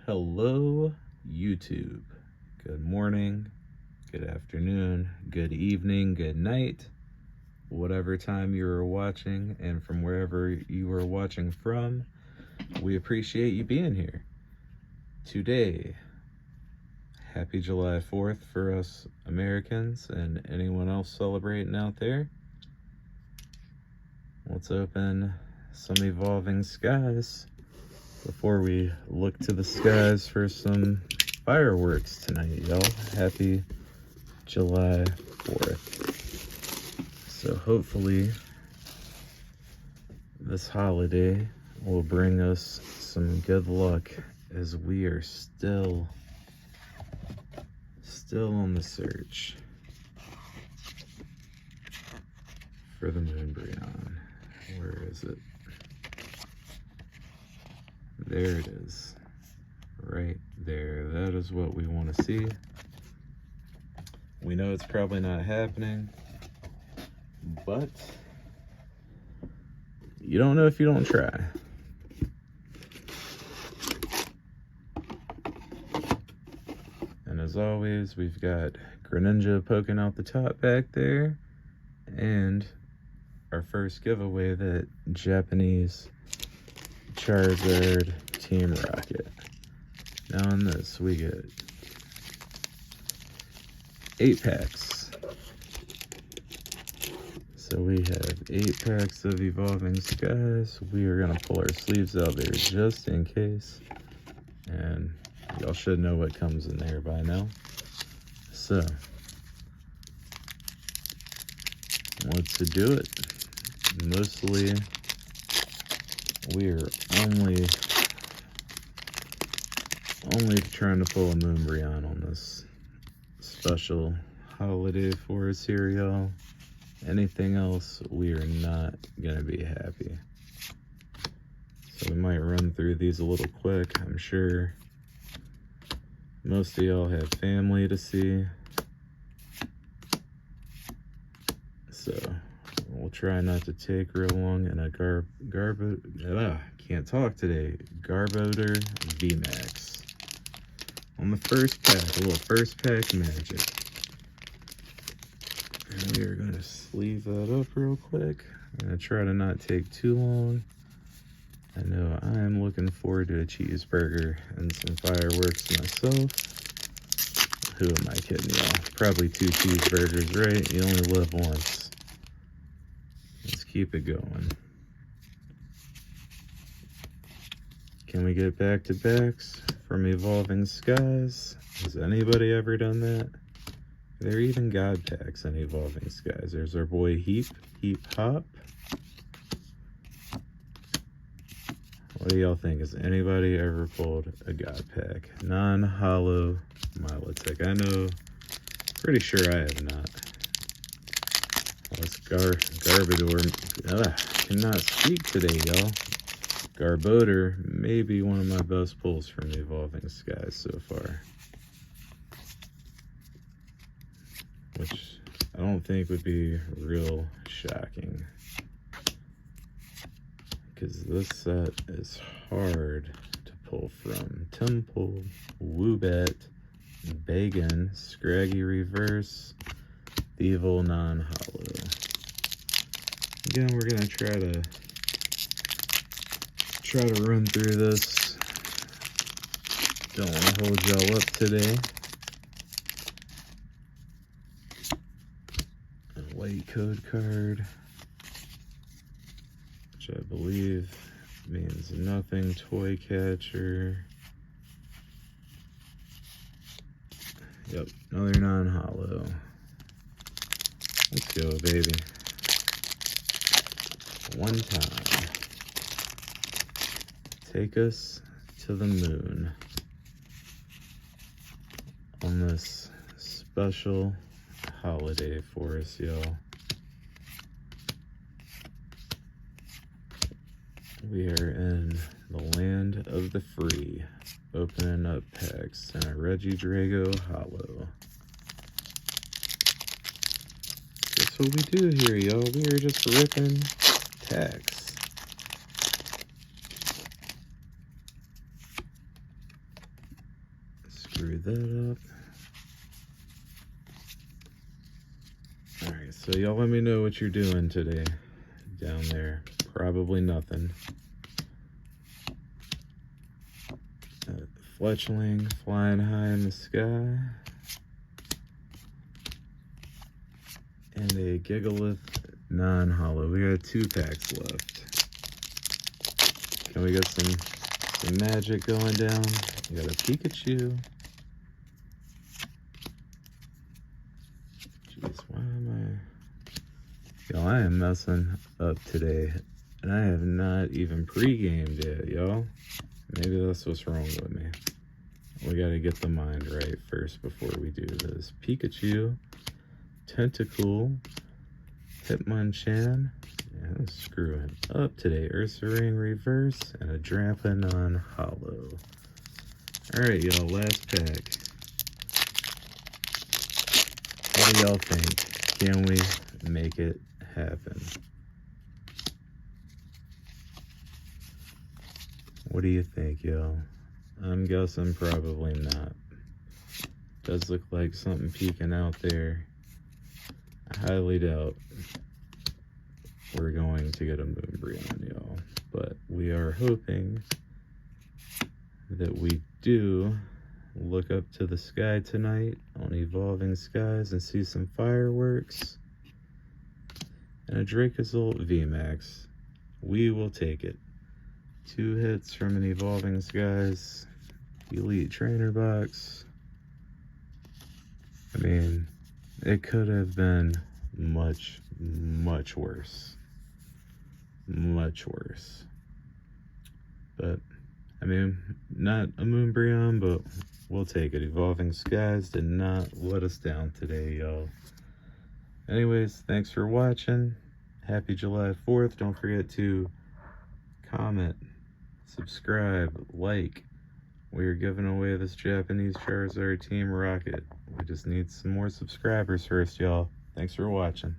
Hello, YouTube. Good morning, good afternoon, good evening, good night, whatever time you are watching, and from wherever you are watching from, we appreciate you being here. Today, happy July 4th for us Americans and anyone else celebrating out there. Let's open some Evolving Skies before we look to the skies for some fireworks tonight, y'all. Happy July 4th. So hopefully this holiday will bring us some good luck as we are still on the search for the Moonbryon. Where is it? There it is, right there. That is what we want to see. We know it's probably not happening, but you don't know if you don't try. And as always, we've got Greninja poking out the top back there, and our first giveaway, that Japanese Charizard Team Rocket. Now in this, we get 8 packs. So we have 8 packs of Evolving Skies. We are gonna pull our sleeves out there just in case. And y'all should know what comes in there by now. So, let's do it. Mostly, we are only trying to pull a Moonbryon on this special holiday for us here, y'all. Anything else, we are not gonna be happy. So we might run through these a little quick. I'm sure most of y'all have family to see, so we'll try not to take real long. In a can't talk today. Garbodor VMAX. On the first pack, a little first pack magic. And we are going to sleeve that up real quick. I'm going to try to not take too long. I know I am looking forward to a cheeseburger and some fireworks myself. Who am I kidding, y'all? Probably 2 cheeseburgers, right? You only live once. Let's keep it going. Can we get back-to-backs from Evolving Skies? Has anybody ever done that? There are even God packs in Evolving Skies. There's our boy Heap Hop. What do y'all think? Has anybody ever pulled a God pack? Non-hollow Milotic. I know, pretty sure I have not. Well, this Garbodor, cannot speak today, y'all. Garbodor may be one of my best pulls from Evolving Skies so far. Which I don't think would be real shocking, because this set is hard to pull from. Temple, Woobat, Bagon, Scraggy Reverse, Evil Non-Hollow. Again, we're gonna try to run through this. Don't want to hold y'all up today. A white code card, which I believe means nothing. Toy catcher. Yep, another non-hollow. Let's go, baby. One time. Take us to the moon on this special holiday for us, y'all. We are in the land of the free, opening up packs and a Regidrago Hollow. That's what we do here, y'all. We are just ripping packs. screw that up. Alright, so y'all let me know what you're doing today down there. Probably nothing. Fletchling flying high in the sky. And a Gigalith non-hollow. We got 2 packs left. Can we get some magic going down? We got a Pikachu. Jeez, why am I... Yo, I am messing up today. And I have not even pre-gamed yet, y'all. Maybe that's what's wrong with me. We gotta get the mind right first before we do this. Pikachu. Tentacool. Hitmonchan. Yeah, I'm screwing up today. Ursaring Reverse and a Drapinon Hollow. Alright, y'all, last pack. What do y'all think? Can we make it happen? What do you think, y'all? I'm guessing probably not. Does look like something peeking out there. I highly doubt we're going to get a Moonbreon, y'all. But we are hoping that we do look up to the sky tonight on Evolving Skies and see some fireworks. And a Dracozolt VMAX. We will take it. 2 hits from an Evolving Skies Elite Trainer box. I mean, it could have been much, much worse. Much worse. But, I mean, not a Moonbreon, but we'll take it. Evolving Skies did not let us down today, y'all. Anyways, thanks for watching. Happy July 4th. Don't forget to comment, subscribe, like. We are giving away this Japanese Charizard Team Rocket. We just need some more subscribers first, y'all. Thanks for watching.